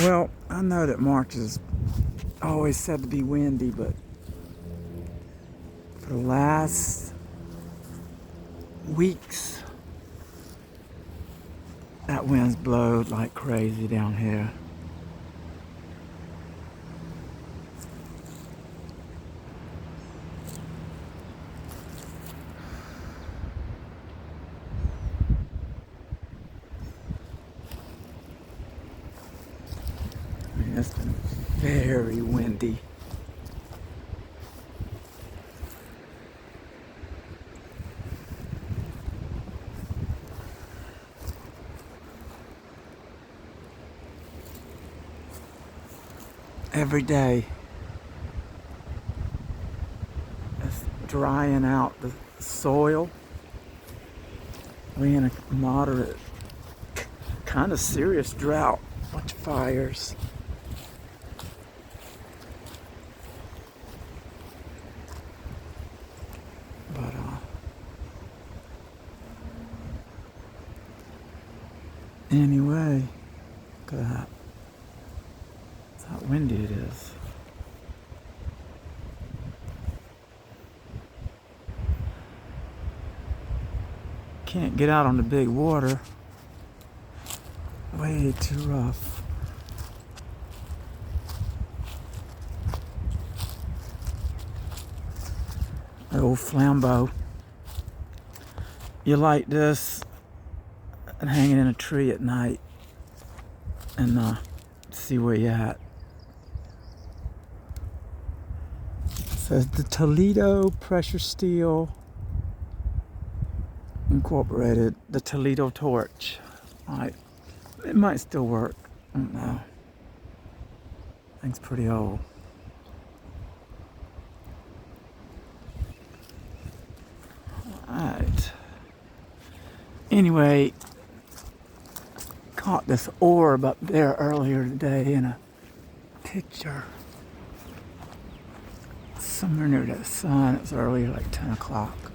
Well, I know that March is always said to be windy, but for the last weeks, that wind's blowed like crazy down here. I mean, it's been very windy. Every day, it's drying out the soil. We're in a moderate, kind of serious drought. Bunch of fires. But anyway, look at that. That's how windy it is. Can't get out on the big water. Way too rough. The old flambeau. You light this and hang it in a tree at night and see where you're at. It says the Toledo Pressure Steel Incorporated, the Toledo torch. It might still work. I don't know. Thing's pretty old. Alright. Anyway, caught this orb up there earlier today in a picture. Somewhere near the sun. It was earlier, like 10 o'clock.